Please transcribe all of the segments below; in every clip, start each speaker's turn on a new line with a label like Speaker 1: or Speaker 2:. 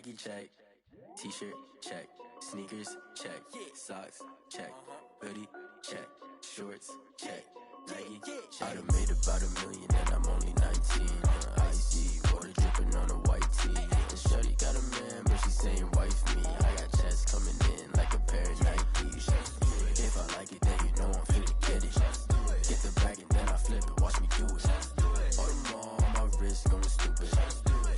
Speaker 1: Nike check, t-shirt check, sneakers check, socks check, hoodie check, shorts check, Nike check. I done made about $1 million and I'm only 19. Icy water dripping on a white tee. And shorty got a man, but she saying wife me. I got checks coming in like a pair of Nikes. If I like it, then you know I'm finna get it. Get the bag and then I flip it. Watch me do it. All them all on my wrist going stupid.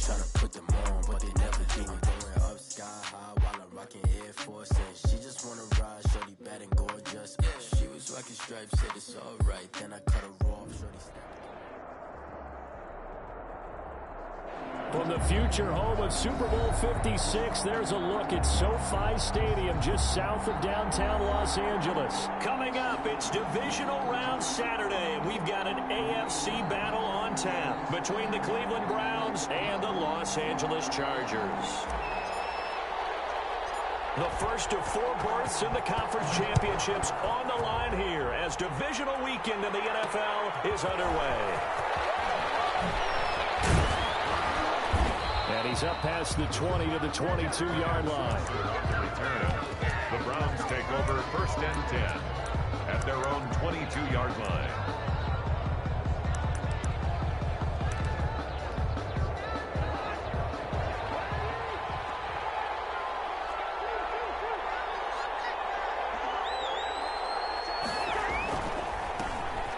Speaker 1: Tryna put them on, but they never do it. Going up sky high while I'm rocking Air Force. And she just wanna ride, shorty bad and gorgeous. She was rocking stripes, said it's alright. Then I cut her off, shorty snapped.
Speaker 2: From the future home of Super Bowl 56, there's a look at SoFi Stadium just south of downtown Los Angeles. Coming up, it's Divisional Round Saturday, and we've got an AFC battle on tap between the Cleveland Browns and the Los Angeles Chargers. The first of 4 berths in the conference championships on the line here as divisional weekend in the NFL is underway. And he's up past the 20 to the 22-yard line.
Speaker 3: At the return, the Browns take over 1st and 10 at their own 22-yard line.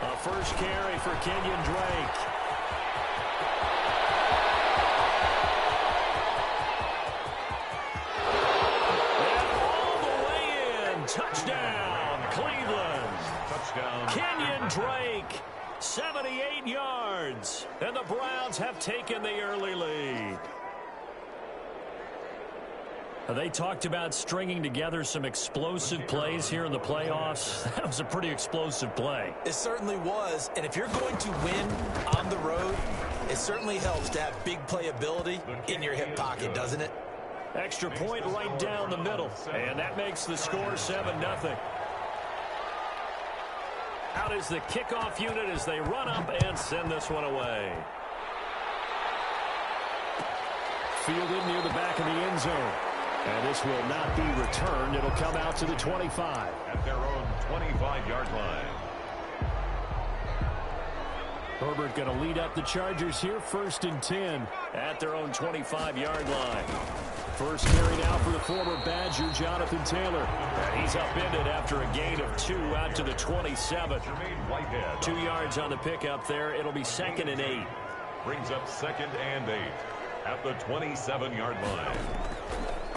Speaker 2: A first carry for Kenyon Drake. Touchdown, Cleveland.
Speaker 3: Touchdown.
Speaker 2: Kenyon Drake, 78 yards. And the Browns have taken the early lead. They talked about stringing together some explosive plays here in the playoffs. That was a pretty explosive play.
Speaker 4: It certainly was. And if you're going to win on the road, it certainly helps to have big playability in your hip pocket, doesn't it?
Speaker 2: Extra point right down the middle. And that makes the score 7-0. Out is the kickoff unit as they run up and send this one away. Fielded near the back of the end zone. And this will not be returned. It'll come out to the 25.
Speaker 3: At their own 25-yard line.
Speaker 2: Herbert going to lead up the Chargers here, 1st and 10 at their own 25-yard line. First carry now for the former Badger, Jonathan Taylor. And he's upended after a gain of 2 out to the 27. 2 yards on the pickup there. It'll be 2nd and 8.
Speaker 3: Brings up 2nd and 8 at the 27-yard line.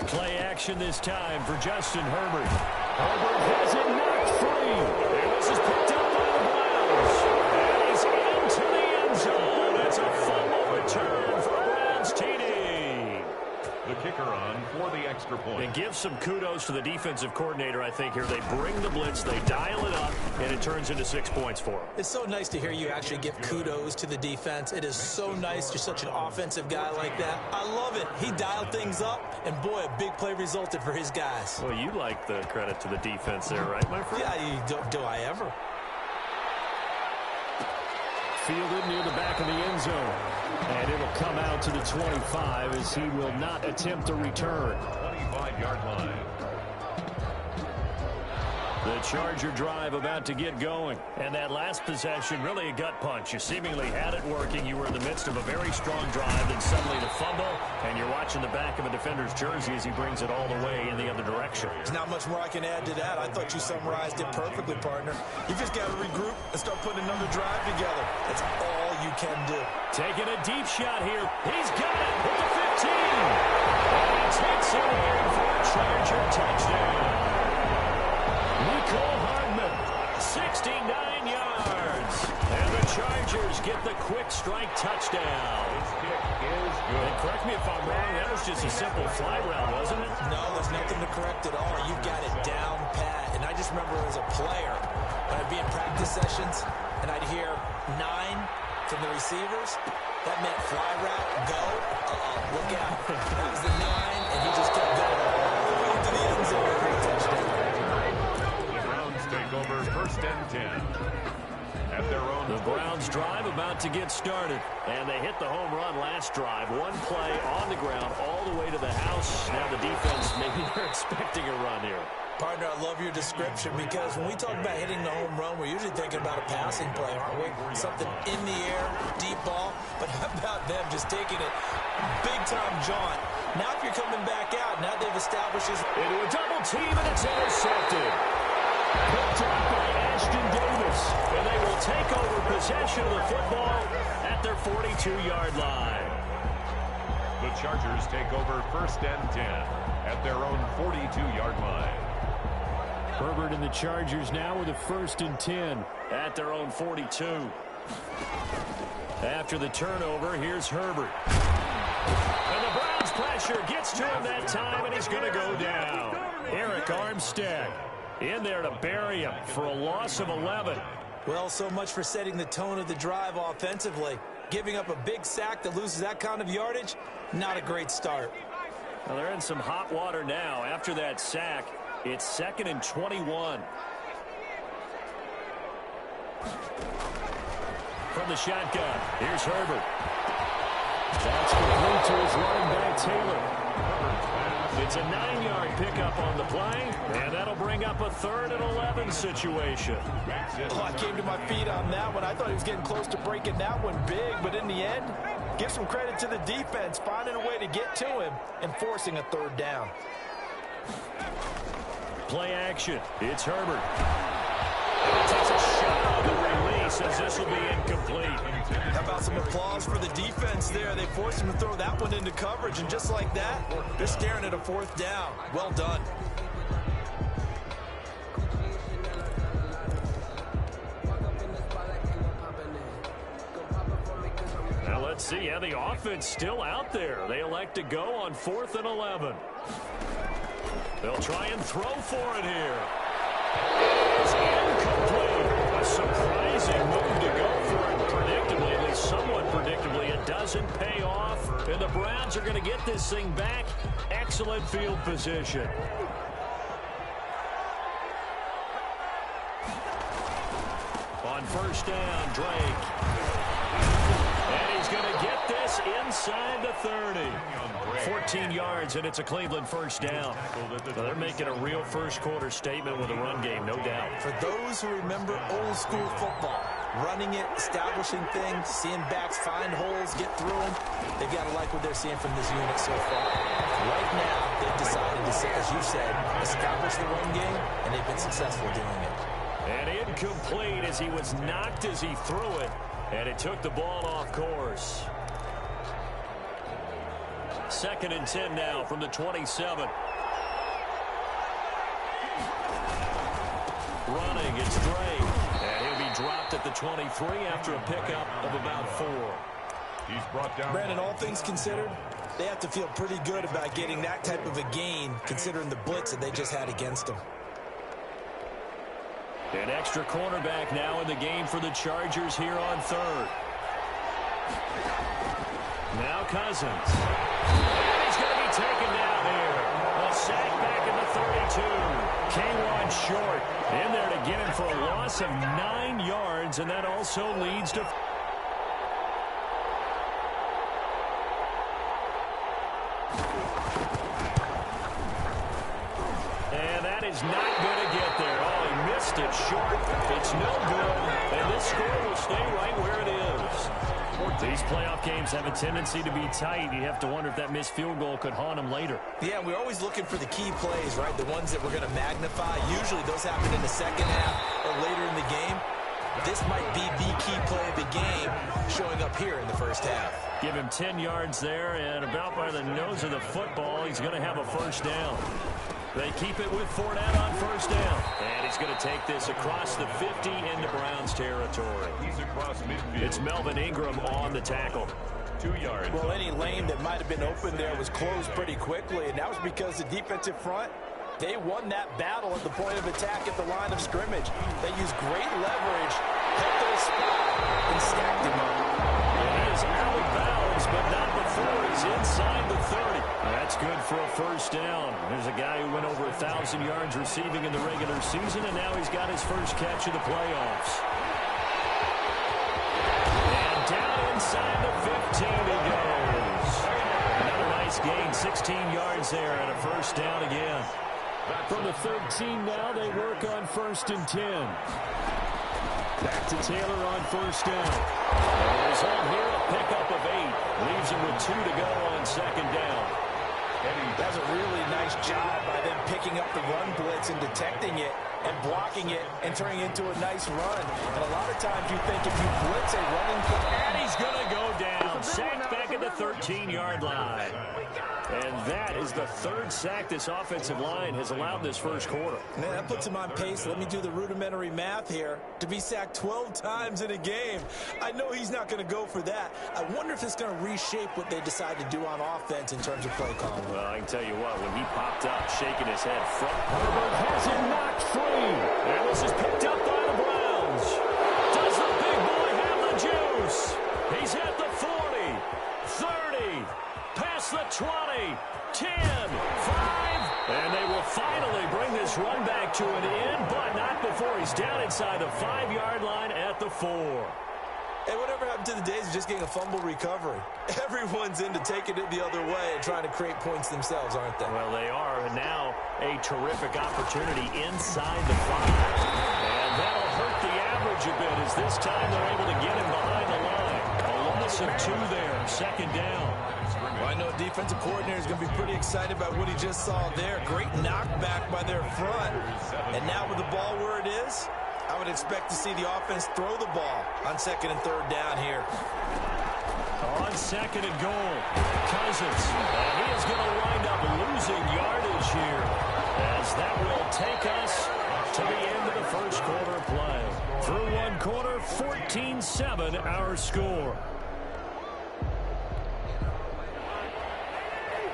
Speaker 2: Play action this time for Justin Herbert. Herbert has it knocked free. And this is picked up by the Browns. And he's into the end zone. It's a fumble return for a Browns TD.
Speaker 3: The kicker on for the extra point.
Speaker 2: And give some kudos to the defensive coordinator, I think, here. They bring the blitz, they dial it up, and it turns into 6 points for them.
Speaker 4: It's so nice to hear you actually give kudos to the defense. It is so nice. You're such an offensive guy like that. I love it. He dialed things up, and boy, a big play resulted for his guys.
Speaker 2: Well, you like the credit to the defense there, right, my friend?
Speaker 4: Yeah, do I ever?
Speaker 2: Fielded near the back of the end zone. And it'll come out to the 25 as he will not attempt a return.
Speaker 3: 25-yard line.
Speaker 2: The Charger drive about to get going. And that last possession, really a gut punch. You seemingly had it working. You were in the midst of a very strong drive, then suddenly the fumble, and you're watching the back of a defender's jersey as he brings it all the way in the other direction.
Speaker 4: There's not much more I can add to that. I thought you summarized it perfectly, partner. You just got to regroup and start putting another drive together. That's all you can do.
Speaker 2: Taking a deep shot here. He's got it at the 15. And he takes it in for a Charger touchdown. Nicole Hardman, 69 yards. And the Chargers get the quick strike touchdown.
Speaker 3: This kick is good.
Speaker 2: And correct me if I'm wrong, that was just a simple fly route, wasn't it?
Speaker 4: No, there's nothing to correct at all. You got it down pat. And I just remember as a player, when I'd be in practice sessions, and I'd hear 9 from the receivers, that meant fly route, go, look out. That was the 9, and he just kept going all the way to the end zone for a touchdown.
Speaker 3: The Browns take over 1st and 10. at their own.
Speaker 2: The Browns drive about to get started. And they hit the home run last drive. One play on the ground all the way to the house. Now the defense, maybe they're expecting a run here.
Speaker 4: Partner, I love your description because when we talk about hitting the home run, we're usually thinking about a passing play, aren't we? Something in the air, deep ball. But how about them just taking it big-time jaunt? Now if you're coming back out, now they've established this.
Speaker 2: Into a double team, and it's intercepted. Picked up by Ashton Davis. And they will take over possession of the football at their 42-yard line.
Speaker 3: The Chargers take over 1st and 10 at their own 42-yard line.
Speaker 2: Herbert and the Chargers now with a 1st and 10 at their own 42. After the turnover, here's Herbert. And the Browns pressure gets to him that time, and he's going to go down. Eric Armstead in there to bury him for a loss of 11.
Speaker 4: Well, so much for setting the tone of the drive offensively. Giving up a big sack that loses that kind of yardage, not a great start.
Speaker 2: Well, they're in some hot water now. After that sack, it's 2nd and 21. From the shotgun, here's Herbert. That's complete to his running back, Taylor. It's a 9-yard pickup on the play, and that'll bring up a 3rd and 11 situation.
Speaker 5: Oh, I came to my feet on that one. I thought he was getting close to breaking that one big, but in the end, give some credit to the defense, finding a way to get to him and forcing a 3rd down.
Speaker 2: Play action. It's Herbert. Takes a shot on the release as this will be incomplete.
Speaker 5: How about some applause for the defense there? They forced him to throw that one into coverage, and just like that, they're staring at a 4th down. Well done.
Speaker 2: Now let's see. Yeah, the offense still out there. They elect to go on 4th and 11. They'll try and throw for it here. It's incomplete. A surprising move to go for it predictably, at least somewhat predictably. It doesn't pay off, and the Browns are going to get this thing back. Excellent field position. On 1st down, Drake. And he's going to get this inside the 30. 14 yards, and it's a Cleveland 1st down. So they're making a real first-quarter statement with a run game, no doubt.
Speaker 4: For those who remember old-school football, running it, establishing things, seeing backs find holes, get through them, they've got to like what they're seeing from this unit so far. Right now, they've decided to, as you said, establish the run game, and they've been successful doing it.
Speaker 2: And incomplete as he was knocked as he threw it, and it took the ball off course. 2nd and 10 now from the 27. Running, it's Drake. And he'll be dropped at the 23 after a pickup of about 4.
Speaker 3: He's brought down.
Speaker 5: Brandon, all things considered, they have to feel pretty good about getting that type of a gain, considering the blitz that they just had against them.
Speaker 2: An extra cornerback now in the game for the Chargers here on 3rd. Now Cousins. And he's going to be taken down here. A sack back in the 32. K1 short. In there to get him for a loss of 9 yards, and that also leads to... And that is not going to get there. Oh, he missed it short. It's no good. And this score will stay right where it is. These playoff games have a tendency to be tight. You have to wonder if that missed field goal could haunt him later.
Speaker 4: Yeah, we're always looking for the key plays, right? The ones that we're going to magnify. Usually those happen in the second half or later in the game. This might be the key play of the game showing up here in the first half.
Speaker 2: Give him 10 yards there, and about by the nose of the football, he's going to have a 1st down. They keep it with Fournette on 1st down. And he's going to take this across the 50 into Browns territory.
Speaker 3: He's across midfield.
Speaker 2: It's Melvin Ingram on the tackle.
Speaker 3: 2 yards.
Speaker 5: Well, any lane that might have been open there was closed pretty quickly, and that was because the defensive front, they won that battle at the point of attack at the line of scrimmage. They used great leverage, held their spot, and stacked him up.
Speaker 2: And he is out of bounds, but not before he's inside the 30. That's good for a 1st down. There's a guy who went over 1,000 yards receiving in the regular season, and now he's got his first catch of the playoffs. Down inside the 15 he goes. Another nice gain, 16 yards there, and a first down again. From the 13 now, they work on 1st and 10. Back to Taylor on first down. There's on here a pickup of 8. Leaves him with 2 to go on 2nd down.
Speaker 5: That's a really nice job by them picking up the run blitz and detecting it and blocking it and turning it into a nice run. And a lot of times you think if you blitz a running play.
Speaker 2: And he's going to go down. Sacked back at the 13-yard line. And that is the 3rd sack this offensive line has allowed this first quarter.
Speaker 5: Man, that puts him on pace. Let me do the rudimentary math here. To be sacked 12 times in a game. I know he's not going to go for that. I wonder if it's going to reshape what they decide to do on offense in terms of play calling.
Speaker 2: Well, I can tell you what, when he popped up, shaking his head front, Herbert has him knocked free. And this is picked up by the Browns. Does the big boy have the juice? He's at the 40, 30, past the 20, 10, 5. And they will finally bring this run back to an end, but not before he's down inside the 5-yard line at the 4.
Speaker 5: Hey, whatever happened to the days of just getting a fumble recovery? Everyone's into taking it the other way and trying to create points themselves, aren't they?
Speaker 2: Well, they are. And now a terrific opportunity inside the 5. And that'll hurt the average a bit as this time they're able to get him behind the line. A loss of 2 there, 2nd down.
Speaker 5: Well, I know a defensive coordinator is going to be pretty excited about what he just saw there. Great knockback by their front. And now with the ball where it is, I would expect to see the offense throw the ball on 2nd and 3rd down here.
Speaker 2: On 2nd and goal, Cousins. And he is going to wind up losing yardage here as that will take us to the end of the first quarter play. Through 1 quarter, 14-7 our score.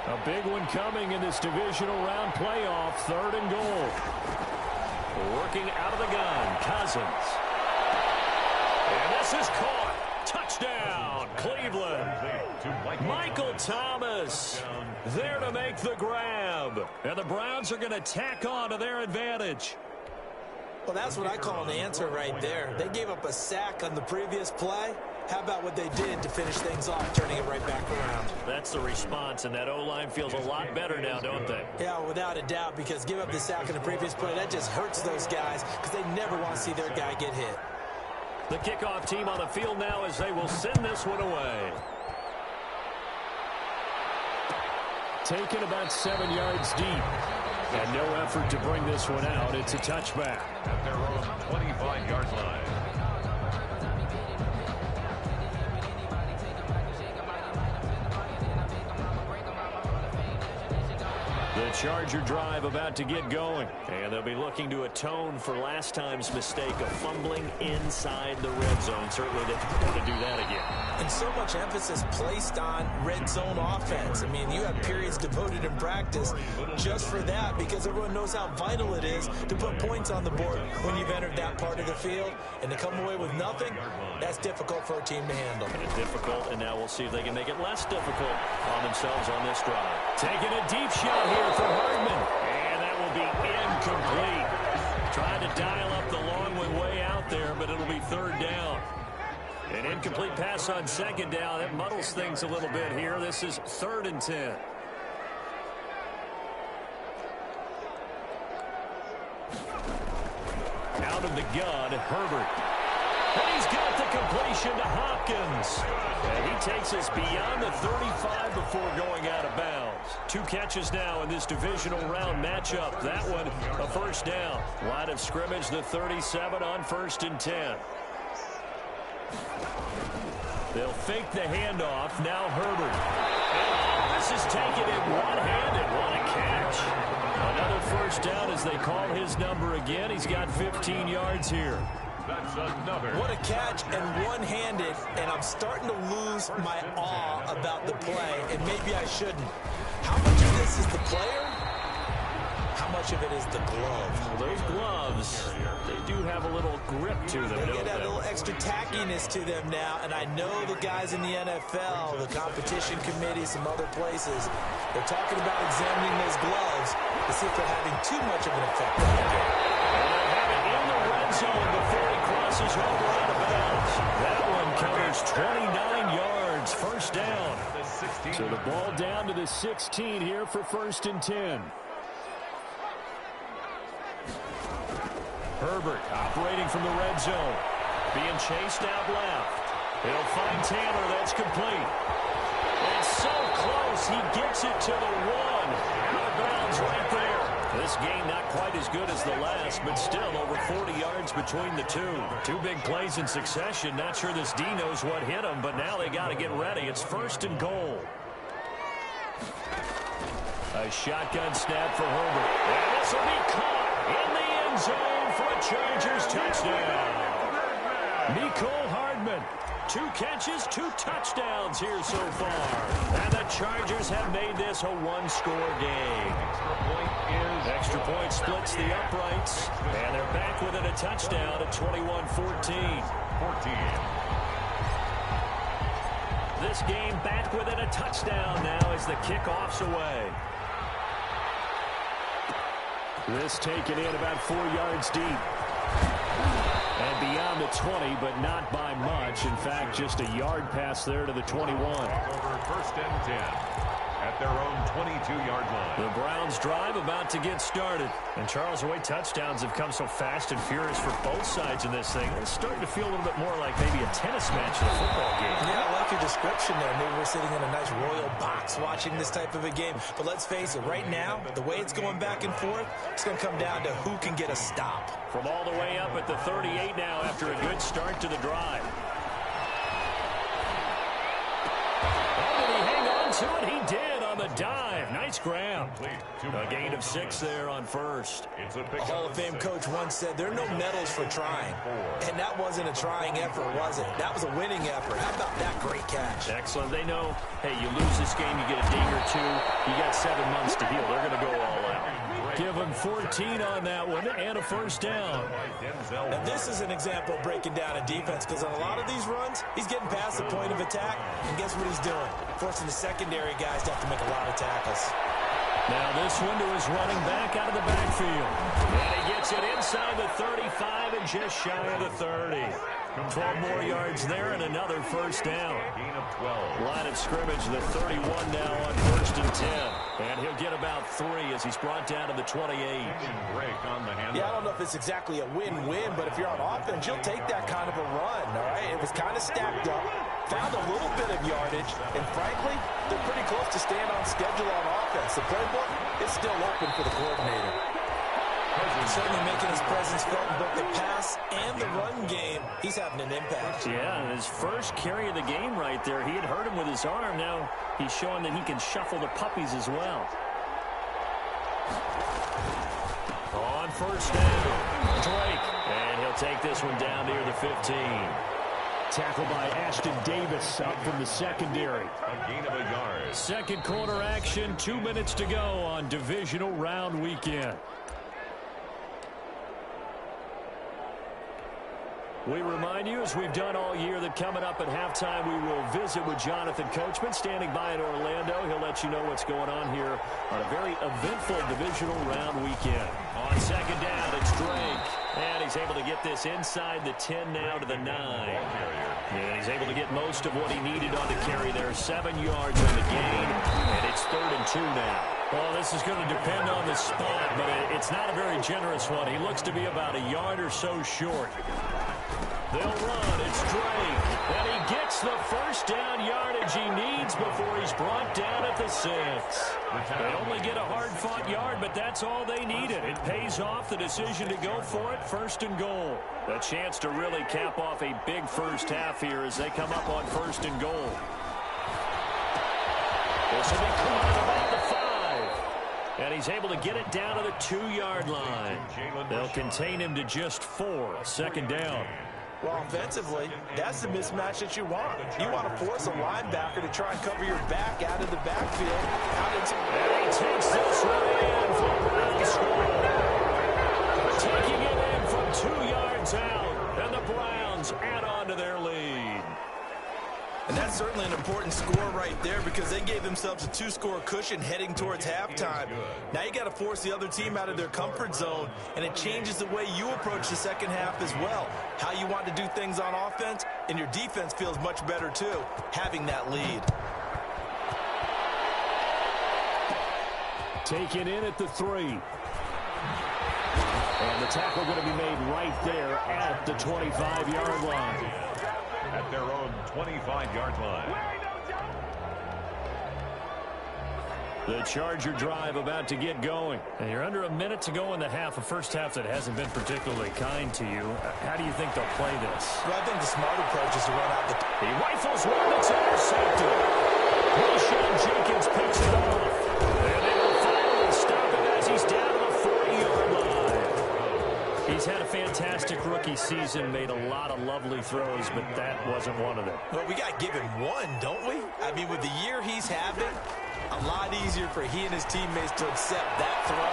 Speaker 2: A big one coming in this divisional round playoff, 3rd and goal. Working out of the gun, Cousins. And this is caught. Touchdown, Cleveland. Michael Thomas there to make the grab. And the Browns are going to tack on to their advantage.
Speaker 5: Well, that's what I call an answer right there. They gave up a sack on the previous play. How about what they did to finish things off, turning it right back around?
Speaker 2: That's the response, and that O-line feels a lot better now, don't they?
Speaker 5: Yeah, without a doubt, because give up the sack in the previous play, that just hurts those guys because they never want to see their guy get hit.
Speaker 2: The kickoff team on the field now as they will send this one away. Taken about 7 yards deep. And no effort to bring this one out. It's a touchback.
Speaker 3: At their own 25-yard line.
Speaker 2: The Charger drive about to get going. And they'll be looking to atone for last time's mistake of fumbling inside the red zone. Certainly they don't want to do that again.
Speaker 5: And so much emphasis placed on red zone offense. I mean, you have periods devoted in practice just for that because everyone knows how vital it is to put points on the board when you've entered that part of the field. And to come away with nothing, that's difficult for a team to handle.
Speaker 2: And it's difficult, and now we'll see if they can make it less difficult on themselves on this drive. Taking a deep shot here for Hardman. And that will be incomplete. Trying to dial up the long one way out there, but it'll be 3rd down. An incomplete pass on 2nd down. That muddles things a little bit here. This is 3rd and 10. Out of the gun, Herbert. And he's got the completion to Hopkins. And he takes us beyond the 35 before going out of bounds. 2 catches now in this divisional round matchup. That one, a first down. Line of scrimmage, the 37 on 1st and 10. They'll fake the handoff. Now Herbert. And this is taken in one-handed. What a catch. Another first down as they call his number again. He's got 15 yards here.
Speaker 3: That's another.
Speaker 5: What a catch and one-handed, and I'm starting to lose my awe about the play, and maybe I shouldn't. How much of this is the player? How much of it is the glove?
Speaker 2: Well, those gloves, they do have a little grip to them,
Speaker 5: They
Speaker 2: don't
Speaker 5: get that
Speaker 2: they?
Speaker 5: little extra tackiness to them now, and I know the guys in the NFL, the competition committee, some other places, they're talking about examining those gloves to see if they're having too much of an effect on the game.
Speaker 2: Have it in the red zone before he crosses over out of bounds. That one covers 29 So the ball down to the 16 here for 1st and 10. Herbert operating from the red zone. Being chased out left. He'll find Taylor. That's complete. It's so close. He gets it to the 1. Out of bounds right there. This game not quite as good as the last, but still over 40 yards between the two. Two big plays in succession. Not sure this D knows what hit him, but now they got to get ready. It's 1st and goal. A shotgun snap for Herbert. And this will be caught in the end zone for a Chargers touchdown. Mecole Hardman. 2 catches, 2 touchdowns here so far. And the Chargers have made this a one-score game. Extra point splits the uprights. And they're back within a touchdown at 21-14. This game back within a touchdown now as the kickoff's away. This taken in about 4 yards deep. And beyond the 20, but not by much. In fact, just a yard pass there to the 21.
Speaker 3: Over 1st and 10 at their own 22-yard line.
Speaker 2: The Browns drive about to get started. And Charles, the way touchdowns have come so fast and furious for both sides in this thing, it's starting to feel a little bit more like maybe a tennis match in a football game.
Speaker 4: Yeah, I like your description there. Maybe we're sitting in a nice royal box watching this type of a game. But let's face it, right now, the way it's going back and forth, it's going to come down to who can get a stop.
Speaker 2: From all the way up at the 38 now after a good start to the drive. Oh, did he hang on to it? He did on the dive. Nice grab. A gain of 6 there on 1st.
Speaker 4: A Hall of Fame coach once said there are no medals for trying. And that wasn't a trying effort, was it? That was a winning effort. How about that great catch?
Speaker 2: Excellent. They know, hey, you lose this game, you get a ding or 2. You got 7 months to heal. They're going to go all out. Give him 14 on that one and a 1st down.
Speaker 4: Now this is an example of breaking down a defense because on a lot of these runs, he's getting past the point of attack, and guess what he's doing? Forcing the secondary guys to have to make a lot of tackles.
Speaker 2: Now this one to his running back out of the backfield. And he gets it inside the 35 and just shy of the 30. 12 more yards there and another 1st down.
Speaker 3: Gain of 12.
Speaker 2: Line of scrimmage, the 31 now on 1st and 10. And he'll get about 3 as he's brought down to the 28.
Speaker 3: Break on the handle.
Speaker 4: Yeah, I don't know if it's exactly a win-win, but if you're on offense, you'll take that kind of a run, all right? It was kind of stacked up, found a little bit of yardage, and frankly, they're pretty close to staying on schedule on offense. The playbook is still open for the coordinator. Certainly making his presence felt in both the pass and the run game. He's having an impact.
Speaker 2: Yeah, his first carry of the game right there. He had hurt him with his arm. Now he's showing that he can shuffle the puppies as well. On 1st down, Drake. And he'll take this one down near the 15. Tackled by Ashton Davis up from the secondary.
Speaker 3: A gain of a yard.
Speaker 2: Second quarter action, 2 minutes to go on divisional round weekend. We remind you, as we've done all year, that coming up at halftime, we will visit with Jonathan Coachman, standing by in Orlando. He'll let you know what's going on here on a very eventful divisional round weekend. On 2nd down, it's Drake. And he's able to get this inside the 10 now to the 9. And he's able to get most of what he needed on the carry there. 7 yards on the gain, and it's 3rd and 2 now. Well, this is going to depend on the spot, but it's not a very generous one. He looks to be about a yard or so short. They'll run. It's Drake. And he gets the 1st down yardage he needs before he's brought down at the 6. They only get a hard-fought yard, but that's all they needed. It pays off the decision to go for it. 1st and goal. A chance to really cap off a big first half here as they come up on 1st and goal. This will be caught about the 5. And he's able to get it down to the 2-yard line. They'll contain him to just 4. 2nd down.
Speaker 4: Well, offensively, that's the mismatch that you want. You want to force a linebacker to try and cover your back out of the backfield.
Speaker 2: And he takes this one in for a Browns score. Taking it in from 2 yards out. And the Browns add on to their lead.
Speaker 4: And that's certainly an important score right there because they gave themselves a 2-score cushion heading towards halftime. Now you got to force the other team out of their comfort zone, and it changes the way you approach the second half as well. How you want to do things on offense, and your defense feels much better too, having that lead.
Speaker 2: Taken in at the 3. And the tackle going to be made right there at the 25-yard line.
Speaker 3: At their own 25-yard line.
Speaker 2: The Charger drive about to get going. And you're under a minute to go in the half, a first half that hasn't been particularly kind to you. How do you think they'll play this?
Speaker 4: Well, I think the smart approach is to run out the...
Speaker 2: He rifles one that's intercepted. Wilshon Jenkins picks it off. And they will finally stop him as he's down to the 40-yard line. He's had a fantastic rookie season, made a lot of lovely throws, but that wasn't one of them.
Speaker 4: Well, we got to give him one, don't we? I mean, with the year he's having, a lot easier for he and his teammates to accept that throw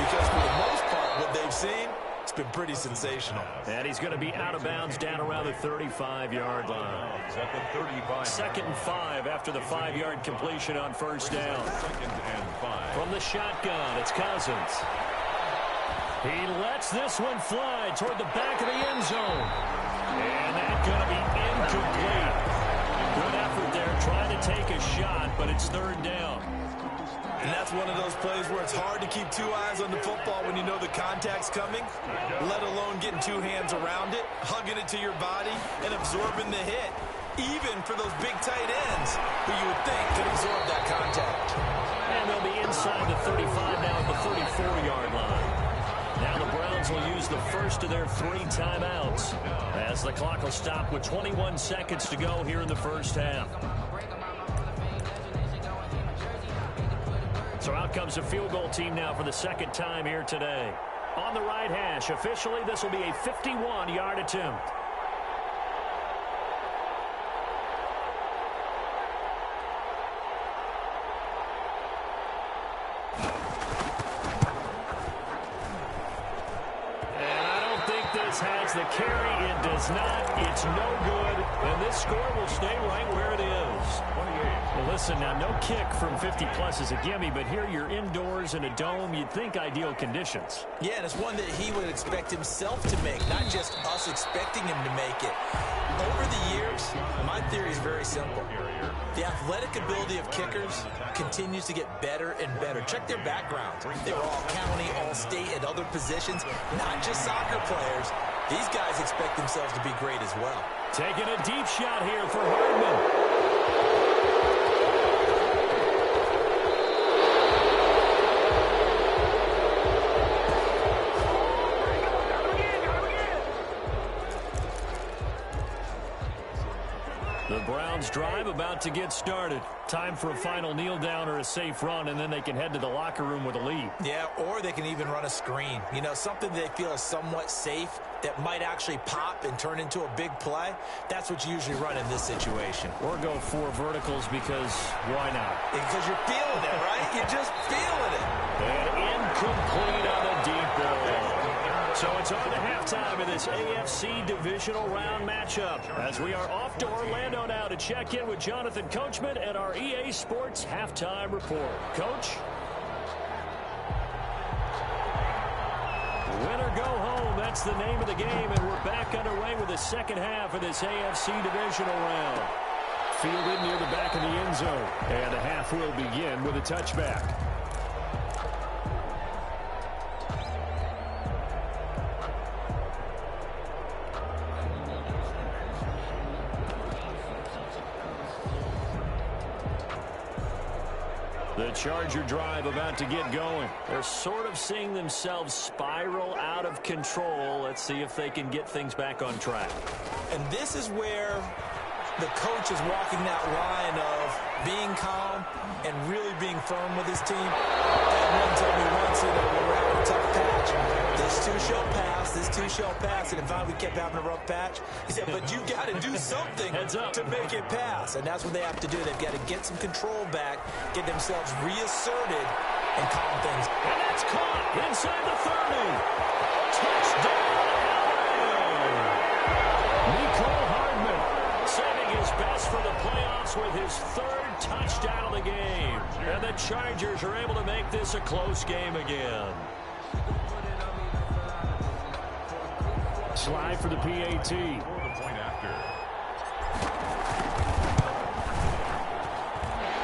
Speaker 4: because for the most part, what they've seen, it's been pretty sensational.
Speaker 2: And he's going to be out of bounds down around the 35-yard line.
Speaker 3: At the 35.
Speaker 2: 2nd and 5 after the 5-yard completion on first down.
Speaker 3: 2nd and 5.
Speaker 2: From the shotgun, it's Cousins. He lets this one fly toward the back of the end zone. And that's going to be incomplete. Good effort there, trying to take a shot, but it's 3rd down.
Speaker 4: And that's one of those plays where it's hard to keep 2 eyes on the football when you know the contact's coming, let alone getting 2 hands around it, hugging it to your body, and absorbing the hit, even for those big tight ends who you would think could absorb that contact.
Speaker 2: And they'll be inside the 35 now at the 34-yard line. Now the Browns will use the first of their 3 timeouts as the clock will stop with 21 seconds to go here in the first half. So out comes the field goal team now for the 2nd time here today. On the right hash, officially this will be a 51-yard attempt. Has the carry. It does not. It's no good. And this score will stay right where it is. 28. Well, listen, now no kick from 50-plus is a gimme, but here you're indoors in a dome. You'd think ideal conditions.
Speaker 4: Yeah, and it's one that he would expect himself to make, not just us expecting him to make it. Over the years, my theory is very simple. The athletic ability of kickers continues to get better and better. Check their backgrounds. They were all county, all state, at other positions, not just soccer players. These guys expect themselves to be great as well.
Speaker 2: Taking a deep shot here for Hardman. The Browns drive about to get started. Time for a final kneel down or a safe run, and then they can head to the locker room with a lead.
Speaker 4: Yeah, or they can even run a screen. You know, something they feel is somewhat safe that might actually pop and turn into a big play. That's what you usually run in this situation.
Speaker 2: Or go 4 verticals because why not?
Speaker 4: Because you're feeling it, right? You're just feeling it.
Speaker 2: And incomplete on the deep ball. So it's on to halftime of this AFC divisional round matchup as we are off to Orlando now to check in with Jonathan Coachman at our EA Sports Halftime Report. Coach? Win or go home, that's the name of the game, and we're back underway with the second half of this AFC divisional round. Fielded near the back of the end zone, and the half will begin with a touchback. The Charger drive about to get going. They're sort of seeing themselves spiral out of control. Let's see if they can get things back on track.
Speaker 4: And this is where the coach is walking that line of being calm and really being firm with his team. And one told me once, you know, we were having a tough patch. This too shall pass, this too shall pass. And in fact, we kept having a rough patch. He said, but you got to do something to make it pass. And that's what they have to do. They've got to get some control back, get themselves reasserted, and calm things.
Speaker 2: And that's caught inside the 30. Touchdown, LA! Nicole Hardman saving his best for the playoffs with his 3rd touchdown of the game. And the Chargers are able to make this a close game again. Slide for the PAT.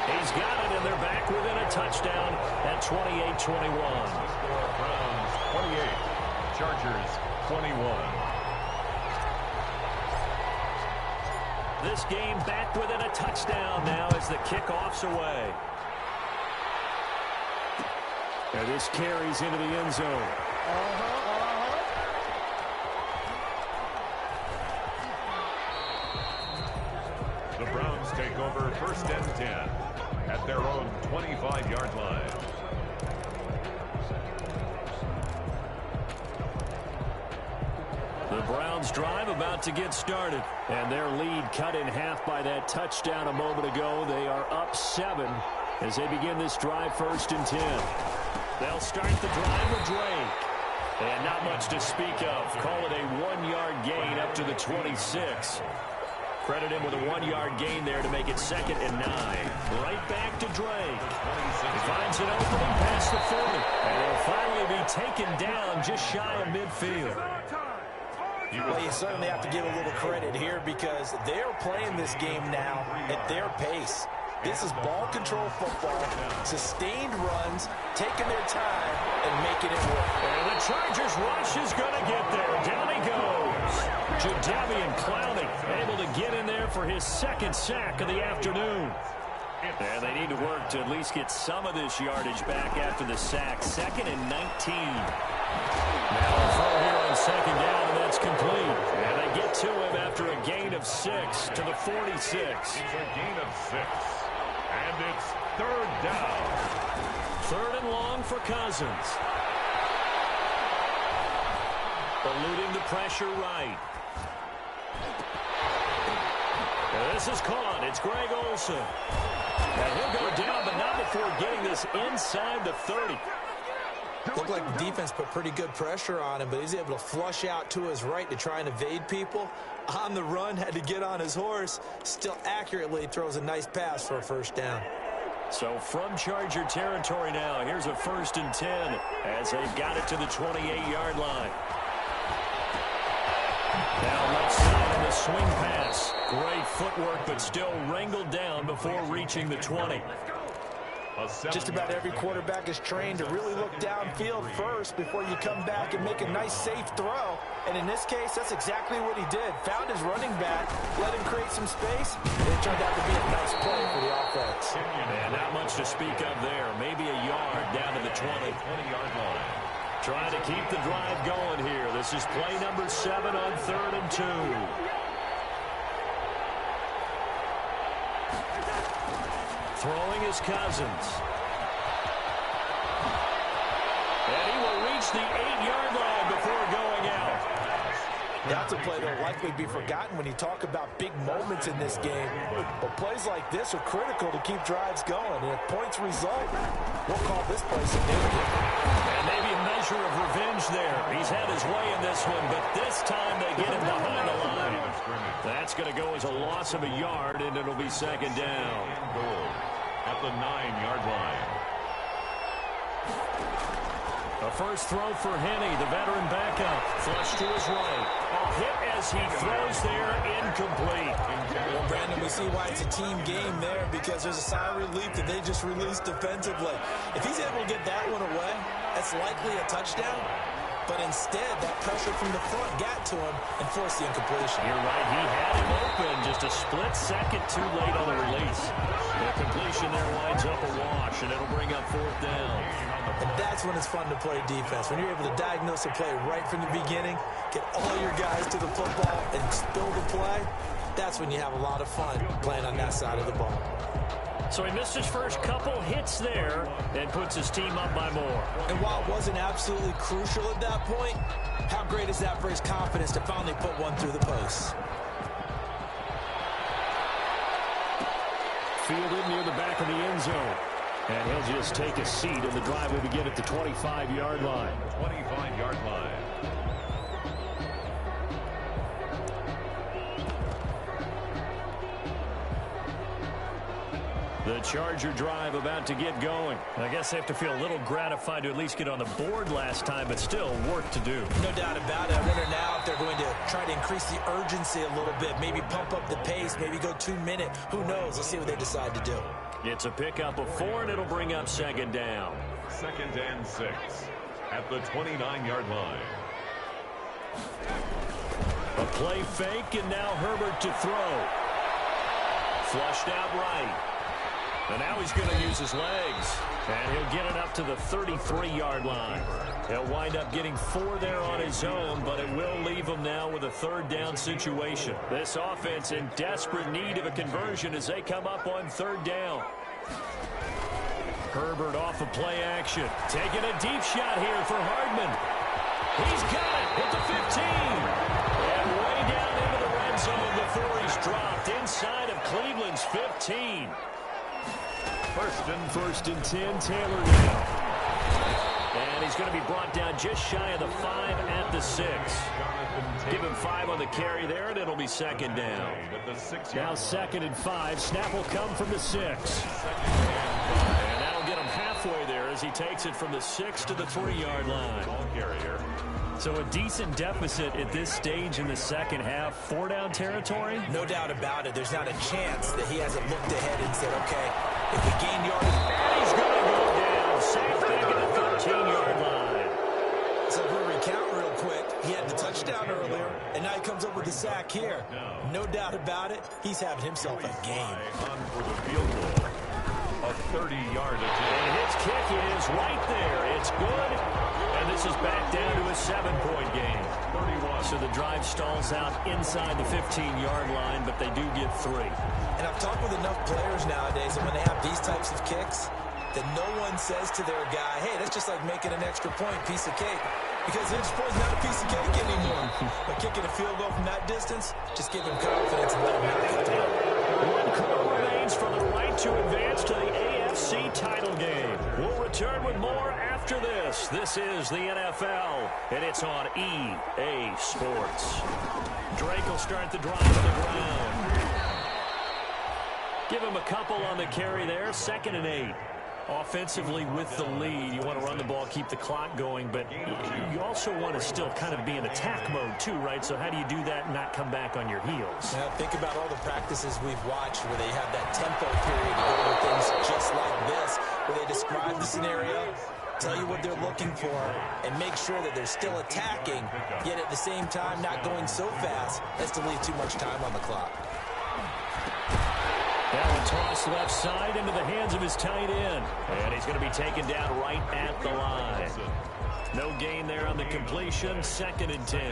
Speaker 2: He's got it, and they're back within a touchdown at 28-21.
Speaker 3: Browns 28, Chargers 21.
Speaker 2: This game back within a touchdown now as the kickoff's away. And this carries into the end zone.
Speaker 3: The Browns take over first and 10 at their own 25-yard line.
Speaker 2: The Browns drive about to get started. And their lead cut in half by that touchdown a moment ago. They are up 7 as they begin this drive first and 10. They'll start the drive with Drake. And not much to speak of. Call it a 1-yard gain up to the 26. Credit him with a 1-yard gain there to make it 2nd and 9. Right back to Drake. He finds an opening past the 40. And he'll finally be taken down just shy of midfield.
Speaker 5: Well, you certainly have to give a little credit here because they're playing this game now at their pace. This is ball control football, sustained runs, taking their time, and making it work.
Speaker 2: And the Chargers rush is going to get there. Down he goes. Jadeveon Clowney able to get in there for his 2nd sack of the afternoon. And they need to work to at least get some of this yardage back after the sack. 2nd and 19. Now a throw here on 2nd down, and that's complete. And they get to him after a gain of 6 to the 46.
Speaker 3: It's a gain of 6. And it's 3rd down.
Speaker 2: 3rd and long for Cousins. Eluding the pressure right. And this is caught. It's Greg Olsen. And he'll go down, but not before getting this inside the 30.
Speaker 4: Looked like the defense put pretty good pressure on him, but he's able to flush out to his right to try and evade people. On the run, had to get on his horse. Still accurately throws a nice pass for a 1st down.
Speaker 2: So from Charger territory now, here's a 1st and 10 as they've got it to the 28-yard line. Now left side on the swing pass. Great footwork, but still wrangled down before reaching the 20.
Speaker 5: Just about every quarterback is trained to really look downfield first before you come back and make a nice, safe throw. And in this case, that's exactly what he did. Found his running back, let him create some space, and it turned out to be a nice play for the offense.
Speaker 2: And not much to speak of there. Maybe a yard down to the 20-yard line. Trying to keep the drive going here. This is play number 7 on 3rd and 2. Throwing is Cousins. And he will reach the 8-yard line before going out.
Speaker 5: That's a play that will likely be forgotten when you talk about big moments in this game. But plays like this are critical to keep drives going. And if points result, we'll call this play significant.
Speaker 2: And maybe a measure of revenge there. He's had his way in this one, but this time they get him behind the line. That's going to go as a loss of a yard, and it'll be 2nd down.
Speaker 3: Goal at the 9-yard line.
Speaker 2: A first throw for Henney, the veteran backup. Flush to his right. A hit as he throws there, incomplete.
Speaker 4: Well, Brandon, we see why it's a team game there because there's a sigh of relief that they just released defensively. If he's able to get that one away, that's likely a touchdown. But instead, that pressure from the front got to him and forced the incompletion.
Speaker 2: You're right. He had him open just a split second too late on the release. The completion there winds up a wash, and it'll bring up 4th down.
Speaker 4: And that's when it's fun to play defense. When you're able to diagnose a play right from the beginning, get all your guys to the football, and spill the play, that's when you have a lot of fun playing on that side of the ball.
Speaker 2: So he missed his first couple hits there and puts his team up by more.
Speaker 4: And while it wasn't absolutely crucial at that point, how great is that for his confidence to finally put one through the post?
Speaker 2: Fielded near the back of the end zone. And he'll just take a seat, and the drive will begin at the 25-yard line.
Speaker 3: 25-yard line.
Speaker 2: The Charger drive about to get going. I guess they have to feel a little gratified to at least get on the board last time, but still work to do.
Speaker 4: No doubt about it. I wonder now if they're going to try to increase the urgency a little bit, maybe pump up the pace, maybe go 2 minute. Who knows? Let's see what they decide to do.
Speaker 2: It's a pickup of 4, and it'll bring up second down.
Speaker 3: 2nd and 6 at the 29-yard line.
Speaker 2: A play fake, and now Herbert to throw. Flushed out right. And now he's going to use his legs. And he'll get it up to the 33-yard line. He'll wind up getting 4 there on his own, but it will leave him now with a 3rd down situation. This offense in desperate need of a conversion as they come up on 3rd down. Herbert off of play action. Taking a deep shot here for Hardman. He's got it at the 15. And way down into the red zone before he's dropped inside of Cleveland's 15. First and 10, Taylor now. And he's going to be brought down just shy of the 5 at the 6. Give him 5 on the carry there, and it'll be 2nd down. Now 2nd and 5. Snap will come from the 6. And that'll get him halfway there as he takes it from the 6 to the 3-yard line. So a decent deficit at this stage in the second half. 4-down territory?
Speaker 4: No doubt about it. There's not a chance that he hasn't looked ahead and said, okay, if we gain yardage,
Speaker 2: and he's going to go down. Safe back at the 13-yard line.
Speaker 4: So if we recount real quick, he had the touchdown earlier, and now he comes up with the sack here. No doubt about it. He's having himself a game.
Speaker 3: On for the field goal. A 30-yard attempt.
Speaker 2: And his kick is right there. It's good. And this is back down to a 7-point game. 31. So the drive stalls out inside the 15-yard line, but they do get 3.
Speaker 4: And I've talked with enough players nowadays, and when they have these types of kicks, that no one says to their guy, hey, that's just like making an extra point, piece of cake. Because the extra point's not a piece of cake anymore. But kicking a field goal from that distance, just give him confidence and let him knock it down.
Speaker 2: 1 quarter remains for the right to advance to the AFC title game. We'll return with more after this. This is the NFL, and it's on EA Sports. Drake will start the drive on the ground. Give him a couple on the carry there. 2nd and 8. Offensively with the lead, you want to run the ball, keep the clock going, but you also want to still kind of be in attack mode too, right? So how do you do that and not come back on your heels?
Speaker 4: Now, think about all the practices we've watched where they have that tempo period to go over things just like this, where they describe the scenario, tell you what they're looking for, and make sure that they're still attacking, yet at the same time not going so fast as to leave too much time on the clock.
Speaker 2: Now a toss left side into the hands of his tight end. And he's going to be taken down right at the line. No gain there on the completion. 2nd and 10.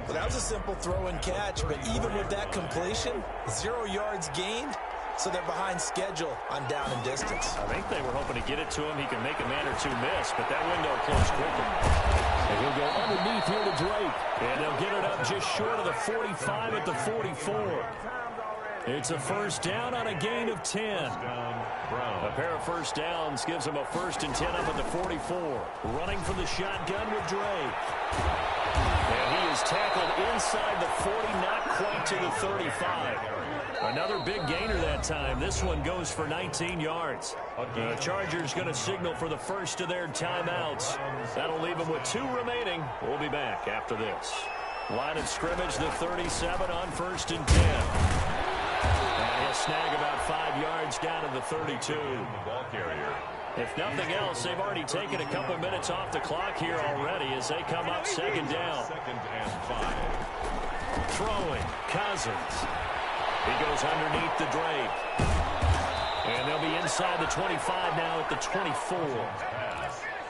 Speaker 4: Well, that was a simple throw and catch, but even with that completion, 0 yards gained, so they're behind schedule on down and distance.
Speaker 2: I think they were hoping to get it to him. He can make a man or two miss, but that window closed quickly. And he'll go underneath here to Drake. And they'll get it up just short of the 45 at the 44. It's a 1st down on a gain of 10. A pair of 1st downs gives him a 1st and 10 up at the 44. Running for the shotgun with Drake. And he is tackled inside the 40, not quite to the 35. Another big gainer that time. This one goes for 19 yards. The Chargers going to signal for the first of their timeouts. That'll leave them with 2 remaining. We'll be back after this. Line of scrimmage, the 37 on 1st and 10. And he'll snag about 5 yards down to the 32. If nothing else, they've already taken a couple minutes off the clock here already as they come up 2nd down.
Speaker 3: 2nd and 5.
Speaker 2: Throwing, Cousins. He goes underneath the Drake. And they'll be inside the 25 now at the 24.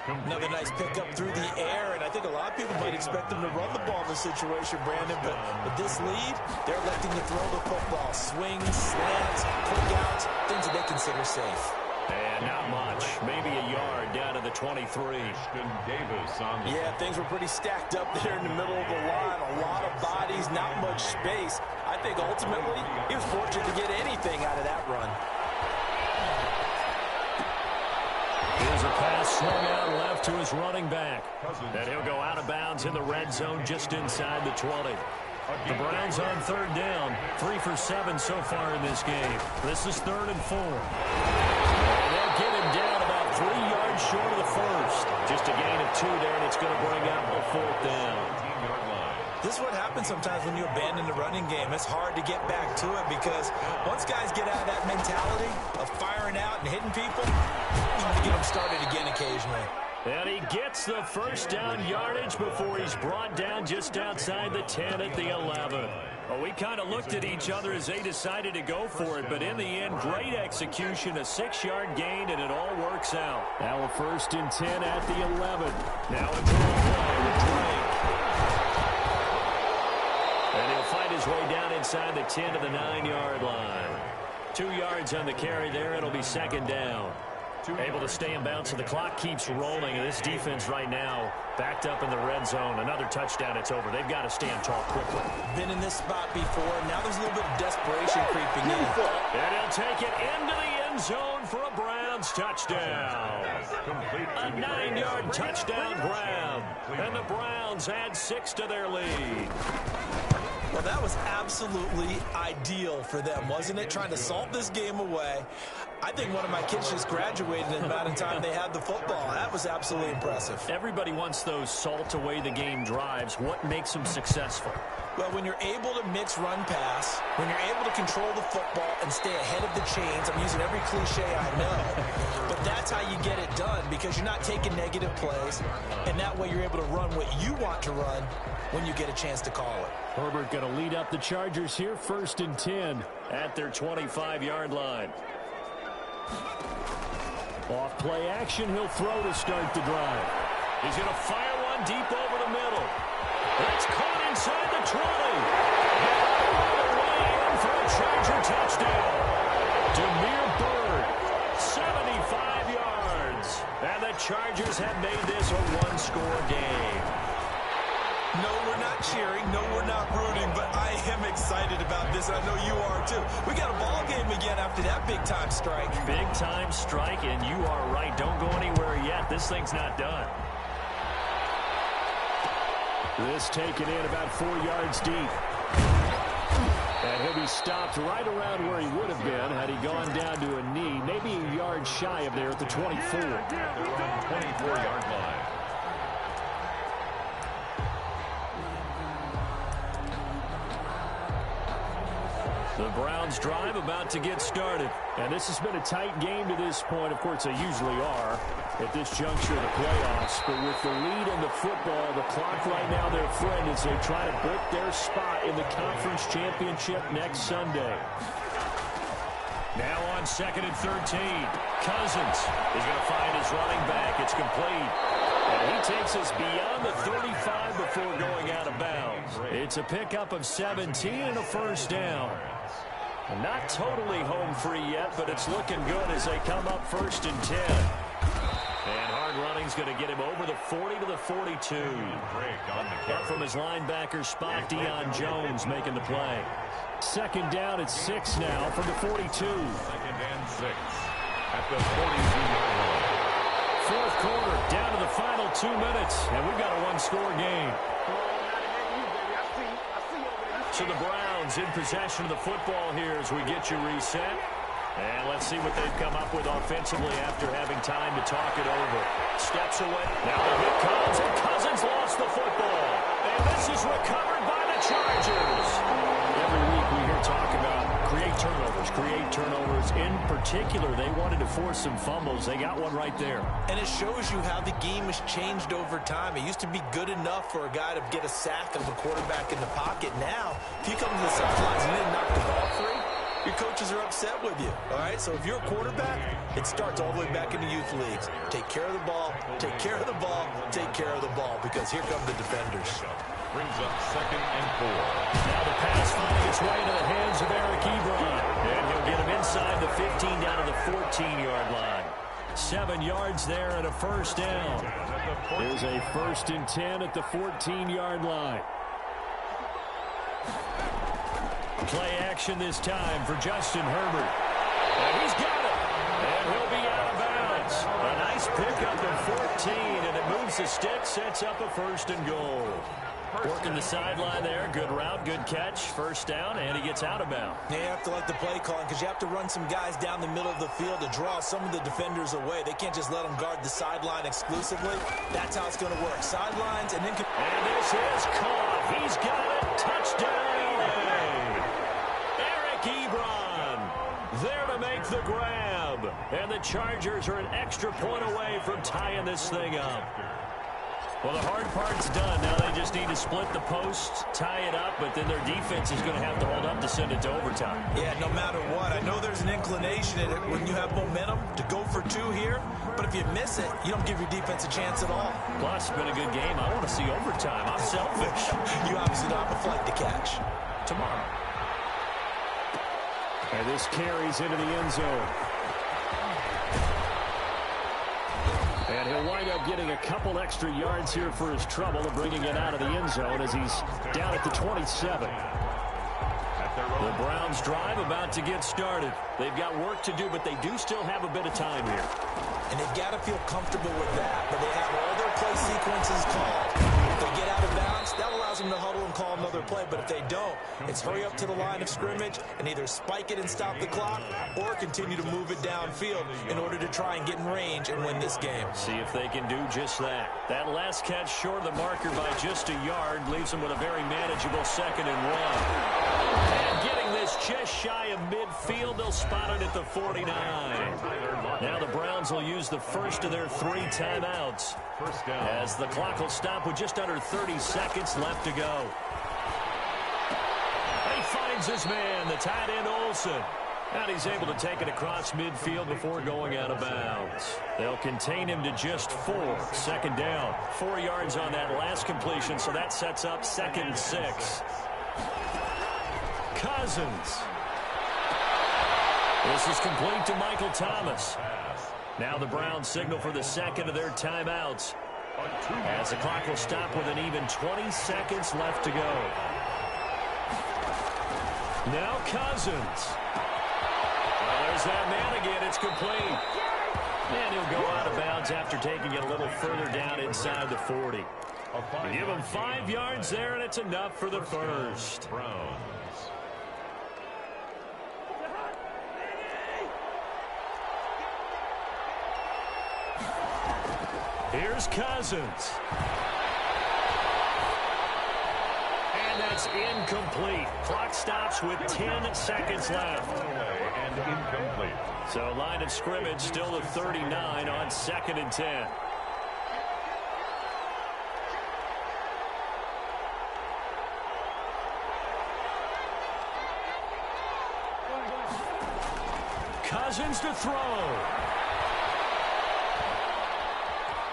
Speaker 4: Another nice pickup through the air, and I think a lot of people might expect them to run the ball in this situation, Brandon, but with this lead, they're electing to throw the football. Swings, slants, quick outs, things that they consider safe.
Speaker 2: And not much, maybe a yard down to the 23.
Speaker 5: Yeah, things were pretty stacked up there in the middle of the line. A lot of bodies, not much space. I think ultimately he was fortunate to get anything out of that run.
Speaker 2: Here's a pass swung out left to his running back. And he'll go out of bounds in the red zone just inside the 20. The Browns on third down. 3 for 7 so far in this game. This is 3rd and 4. And they'll get him down about 3 yards short of the first. Just a gain of 2 there, and it's going to bring up a 4th down.
Speaker 4: This is what happens sometimes when you abandon the running game. It's hard to get back to it because once guys get out of that mentality of firing out and hitting people, you have to get them started again occasionally.
Speaker 2: And he gets the first down yardage before he's brought down just outside the 10 at the 11. Well, we kind of looked at each other as they decided to go for it, but in the end, great execution, a 6-yard gain, and it all works out. Now a 1st and 10 at the 11. Now a draw play with Drake. And he'll fight his way down inside the 10 to the 9-yard line. 2 yards on the carry there. It'll be 2nd down. Able to stay in bounds, so the clock keeps rolling. And this defense right now backed up in the red zone. Another touchdown, it's over. They've got to stand tall quickly.
Speaker 4: Been in this spot before. Now there's a little bit of desperation creeping in.
Speaker 2: And he'll take it into the end zone for a Browns touchdown. A 9-yard touchdown grab. And the Browns add 6 to their lead.
Speaker 4: Well, that was absolutely ideal for them, wasn't it? Trying to salt this game away. I think one of my kids just graduated in the amount of time they had the football. That was absolutely impressive.
Speaker 2: Everybody wants those salt-away-the-game drives. What makes them successful?
Speaker 4: Well, when you're able to mix run-pass, when you're able to control the football and stay ahead of the chains, I'm using every cliche I know, but that's how you get it done because you're not taking negative plays, and that way you're able to run what you want to run when you get a chance to call it.
Speaker 2: Herbert going to lead up the Chargers here, 1st and 10 at their 25-yard line. Off play action, he'll throw to start the drive. He's going to fire one deep over the middle. That's caught inside the 20. And all the way in for a Charger touchdown. Demir Bird, 75 yards. And the Chargers have made this a one-score game.
Speaker 4: No, we're not cheering. No, we're not rooting. But I am excited about this, and I know you are too. We got a ball game again after that big-time strike.
Speaker 2: Big-time strike, and you are right. Don't go anywhere yet. This thing's not done. This taken in about 4 yards deep. And he'll be stopped right around where he would have been had he gone down to a knee, maybe a yard shy of there at the 24.
Speaker 3: They're on the 24-yard line.
Speaker 2: The Browns drive about to get started. And this has been a tight game to this point. Of course, they usually are at this juncture of the playoffs. But with the lead in the football, the clock right now their friend as they try to book their spot in the conference championship next Sunday. Now on 2nd and 13. Cousins is going to find his running back. It's complete. And he takes us beyond the 35 before going out of bounds. It's a pickup of 17 and a 1st down. Not totally home free yet, but it's looking good as they come up 1st and 10. And hard running's going to get him over the 40 to the 42. Up from his linebacker spot, Deion Jones making the play. 2nd down at 6 now from the 42.
Speaker 3: 2nd and 6 at the 42-yard line.
Speaker 2: 4th quarter, down to the final 2 minutes, and we've got a one-score game. So the Browns in possession of the football here as we get you reset. And let's see what they've come up with offensively after having time to talk it over. Steps away. Now the hit comes, and Cousins lost the football. And this is recovered by the Chargers. Every week we hear talk about create turnovers. In particular, they wanted to force some fumbles. They got one right there.
Speaker 4: And it shows you how the game has changed over time. It used to be good enough for a guy to get a sack of a quarterback in the pocket. Now, if you come to the sidelines and you didn't knock the ball free, your coaches are upset with you. All right, so if you're a quarterback, it starts all the way back in the youth leagues. Take care of the ball, take care of the ball, take care of the ball, because here come the defenders.
Speaker 3: Brings up 2nd and 4.
Speaker 2: Now the pass finding its way into the hands of Eric Ebron. And he'll get him inside the 15 down to the 14-yard line. 7 yards there and a 1st down. There's a 1st and 10 at the 14-yard line. Play action this time for Justin Herbert. And he's got it. And he'll be out of bounds. A nice pickup at 14, and it moves the stick, sets up a 1st and goal. Working the sideline there. Good route, good catch. First down, and he gets out of bounds.
Speaker 4: Yeah, you have to like the play calling because you have to run some guys down the middle of the field to draw some of the defenders away. They can't just let them guard the sideline exclusively. That's how it's going to work. Sidelines and then...
Speaker 2: And this is caught. He's got it. Touchdown, LA. Eric Ebron there to make the grab. And the Chargers are an extra point away from tying this thing up. Well, the hard part's done. Now they just need to split the posts, tie it up, but then their defense is going to have to hold up to send it to overtime.
Speaker 4: Yeah, no matter what. I know there's an inclination in it when you have momentum to go for two here, but if you miss it, you don't give your defense a chance at all.
Speaker 2: Plus, it's been a good game. I want to see overtime. I'm selfish.
Speaker 4: You obviously don't have a flight to catch.
Speaker 2: Tomorrow. And this carries into the end zone. And he'll wind up getting a couple extra yards here for his trouble and bringing it out of the end zone as he's down at the 27. The Browns drive about to get started. They've got work to do, but they do still have a bit of time here.
Speaker 4: And they've got to feel comfortable with that, but they have all their play sequences called. If they get out of bounds, that allows them to huddle and call another play, but if they don't, it's hurry up to the line of scrimmage and either spike it and stop the clock or continue to move it downfield in order to try and get in range and win this game.
Speaker 2: See if they can do just that. That last catch short of the marker by just a yard leaves them with a very manageable 2nd and 1. And getting this just shy of midfield, they'll spot it at the 49. Now the Browns will use the first of their 3 timeouts as the clock will stop with just under 30 seconds left to go. He finds his man, the tight end Olsen. And he's able to take it across midfield before going out of bounds. They'll contain him to just 4. 2nd down. 4 yards on that last completion, so that sets up 2nd and 6. Cousins. This is complete to Michael Thomas. Now the Browns signal for the 2nd of their timeouts as the clock will stop with an even 20 seconds left to go. Now Cousins. Well, there's that man again. It's complete. And he'll go out of bounds after taking it a little further down inside the 40. Give him 5 yards there, and it's enough for the first. Here's Cousins. And that's incomplete. Clock stops with 10 seconds left.
Speaker 3: And incomplete.
Speaker 2: So line of scrimmage still the 39 on 2nd and 10. Cousins to throw.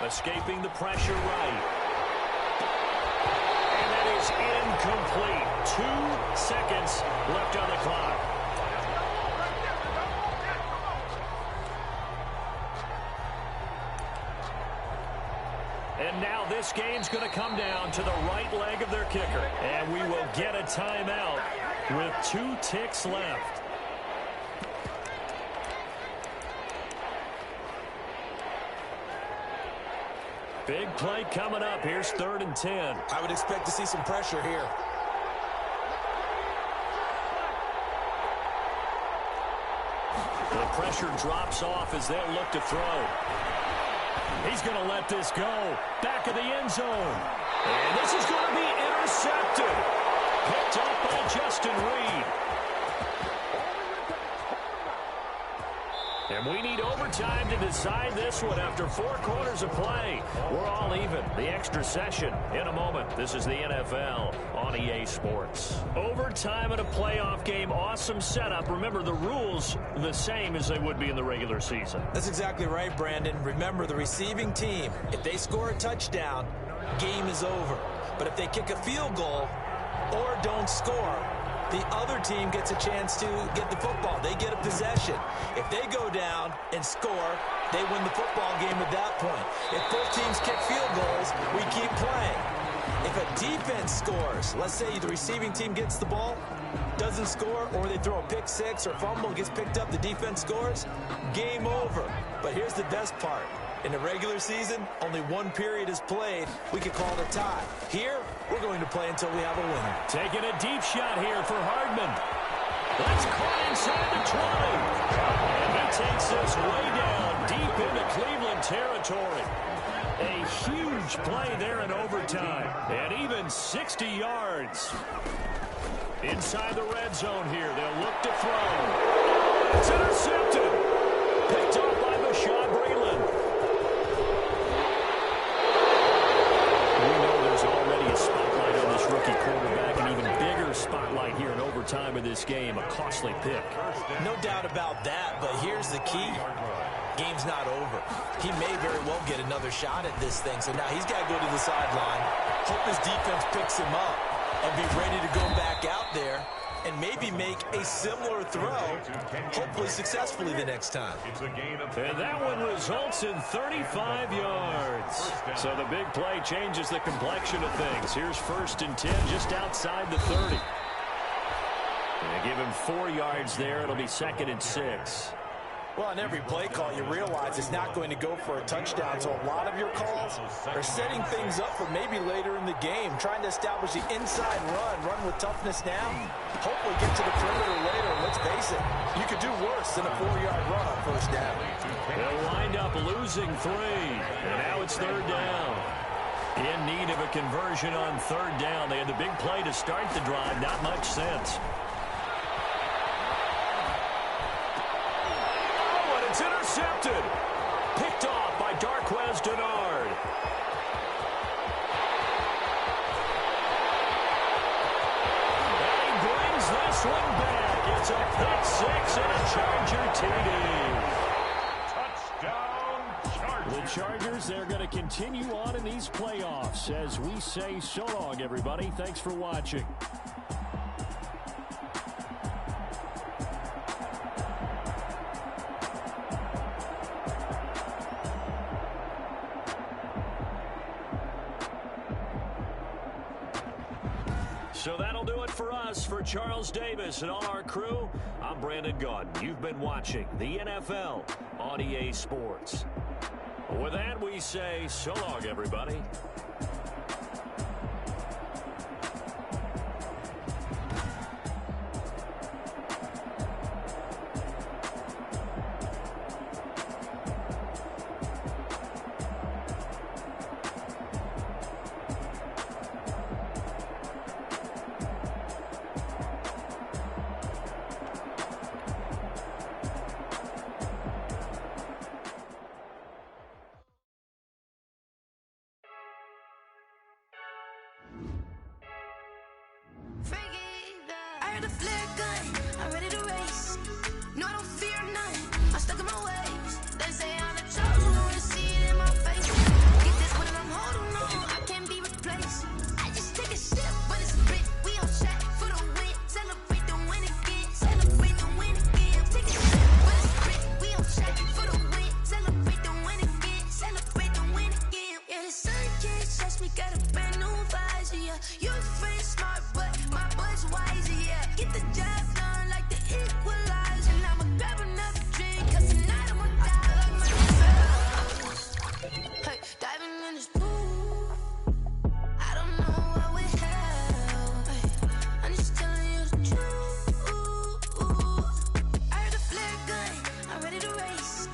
Speaker 2: Escaping the pressure right. And that is incomplete. 2 seconds left on the clock. And now this game's going to come down to the right leg of their kicker. And we will get a timeout with 2 ticks left. Big play coming up. Here's 3rd and 10.
Speaker 4: I would expect to see some pressure here.
Speaker 2: The pressure drops off as they'll look to throw. He's going to let this go. Back of the end zone. And this is going to be intercepted. Picked up by Justin Reed. And we need overtime to decide this one after 4 quarters of play. We're all even. The extra session in a moment. This is the NFL on EA Sports. Overtime in a playoff game. Awesome setup. Remember, the rules the same as they would be in the regular season.
Speaker 4: That's exactly right, Brandon. Remember, the receiving team, if they score a touchdown, game is over. But if they kick a field goal or don't score, the other team gets a chance to get the football. They get a possession. If they go down and score, they win the football game at that point. If both teams kick field goals, we keep playing. If a defense scores, let's say the receiving team gets the ball, doesn't score, or they throw a pick 6 or fumble, gets picked up, the defense scores, game over. But here's the best part. In the regular season, only one period is played. We could call it a tie. Here, we're going to play until we have a winner.
Speaker 2: Taking a deep shot here for Hardman. That's caught inside the 20. And he takes us way down deep into Cleveland territory. A huge play there in overtime. And even 60 yards. Inside the red zone here. They'll look to throw. It's intercepted. Picked off by Bashaud Breeland. We know there's already a spotlight on this rookie quarterback, an even bigger spotlight here in overtime of this game. A costly pick.
Speaker 4: No doubt about that, but here's the key. Game's not over. He may very well get another shot at this thing, so now he's got to go to the sideline, hope his defense picks him up, and be ready to go back out there and maybe make a similar throw, hopefully successfully the next time.
Speaker 2: And that one results in 35 yards. So the big play changes the complexion of things. Here's 1st and 10 just outside the 30. They give him 4 yards there. It'll be 2nd and 6.
Speaker 5: Well, on every play call, you realize it's not going to go for a touchdown, so a lot of your calls are setting things up for maybe later in the game, trying to establish the inside run with toughness now, hopefully get to the perimeter later. Let's face it, you could do worse than a 4-yard run on 1st down.
Speaker 2: They'll wind up losing 3, and now it's 3rd down. In need of a conversion on 3rd down. They had the big play to start the drive, not much sense. It's intercepted. Picked off by Darqueze Dennard. And he brings this one back. It's a pick 6 and a Charger TD.
Speaker 3: Touchdown, Chargers.
Speaker 2: The Chargers, they're going to continue on in these playoffs as we say so long, everybody. Thanks for watching. So that'll do it for us. For Charles Davis and all our crew, I'm Brandon Gaudin. You've been watching the NFL on EA Sports. With that, we say so long, everybody.
Speaker 6: I heard a flare gun, I'm ready to race. No, I don't fear none, I'm stuck in my ways. They say I'm the chosen one, see it in my face. Get this one and I'm holding on, I can't be replaced. I just take a sip, but it's a bit. We on track for the win, celebrate the win again. Celebrate the win again. Take a sip, but it's a bit. We on track for the win, celebrate the win again. Celebrate the win again. Yeah, the sun can't touch me, got a brand new visor, yeah. Your friend smart, but my boy's wiser, yeah. Get the job done like the equalizer. Now I'ma grab another drink, cause tonight I'ma die like myself. Hey, diving in this pool, I don't know what we have. Hey, I'm just telling you the truth. I heard a flare gun, I'm ready to race.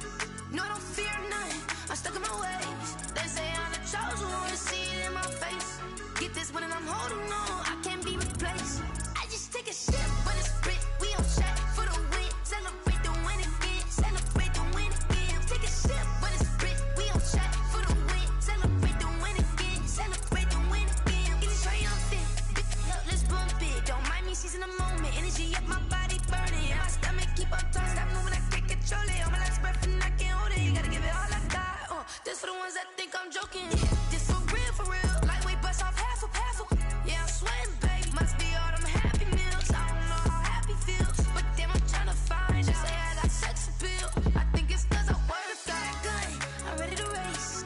Speaker 6: No, I don't fear none, I'm stuck in my ways. They say I'm the chosen one, see it in my face. Get this one and I'm holding on, I can't be replaced. I just take a sip, but it's Brit. We on track for the win, celebrate the win again. Celebrate the win again. Take a sip, but it's Brit. We on track for the win, celebrate the win again. Celebrate the win again. Get it triumphant, up, let's bump it. Don't mind me seizing the moment, energy up my body burning. Yeah, my stomach keep on talking, stop moving, I can't control it. On my last breath and I can't hold it. You gotta give it all I got. This for the ones that think I'm joking. This for real, lightweight bust off half a. Yeah, I'm sweating, babe. Must be all them happy meals. I don't know how happy feels, but damn, I'm tryna find you. Say I got sex appeal. I think it's cause I work that gun. I'm ready to race.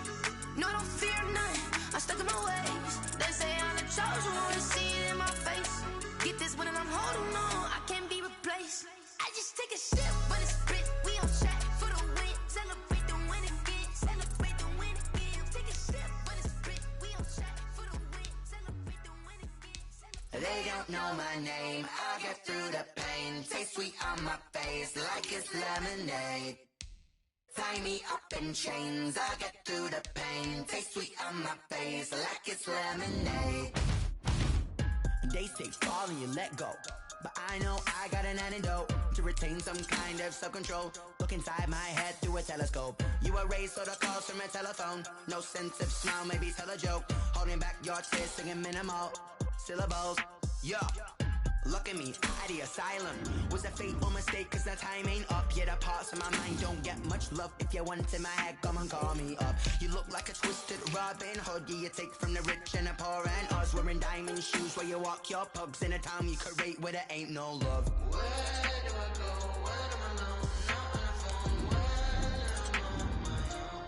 Speaker 6: No, I don't fear none. I'm stuck in my ways. They say I'm the chosen one, see it in my face. Get this one and I'm holding on, I can't be replaced. I just take a sip, but it's Brit. We on track for the win. Celebrate the win again. Celebrate the They don't know my name. I get through the pain. Taste sweet on my face like it's lemonade. Tie me up in chains. I get through the pain. Taste sweet on my face like it's lemonade. They say fall and you let go, but I know I got an antidote to retain some kind of self-control. Look inside my head through a telescope. You erase all the calls from a telephone. No sense of smile, maybe tell a joke. Holding back your tears, singing minimal syllables. Yeah, look at me, at the asylum. Was a fateful mistake, cause the time ain't up. Yet the parts of my mind don't get much love. If you want in my head, come and call me up. You look like a twisted Robin Hood. You take from the rich and the poor and us. Wearing diamond shoes where you walk your pugs. In a town you create where there ain't no love. Where do I go? When I'm alone? Not on the phone. When I'm on my own.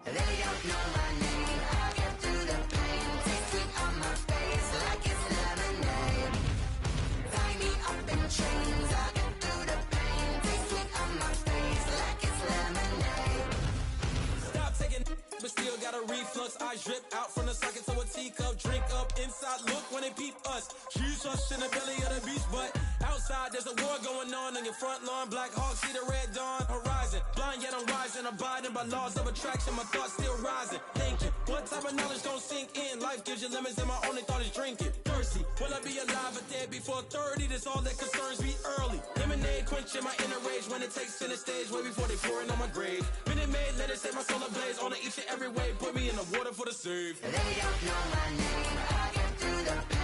Speaker 6: They don't know my name. I get through the pain. Taste sweet on my face like it's lemonade. Tie me up in chains. I get through the pain. Taste sweet on my face like it's lemonade.
Speaker 7: Stop taking, but still got a reflux. I drip out from the socket to a teacup. Drink up inside, look when they peep us. Shoes us in the belly of the beach, but outside there's a war going on your front lawn. Black Hawk, see the red dawn horizon. Blind yet I'm rising, abiding by laws of attraction. My thoughts still rising. Thinking, what type of knowledge gon' sink in? Life gives you lemons and my only thought is drinking. Thirsty, will I be alive or dead before 30? That's all that concerns me early. Lemonade quenching my inner rage when it takes center stage way before they pour it on my grave. Minute Maid, let it set my soul ablaze. On each and every way, put me in the water for the save.
Speaker 6: They don't know my name. I get through the pain.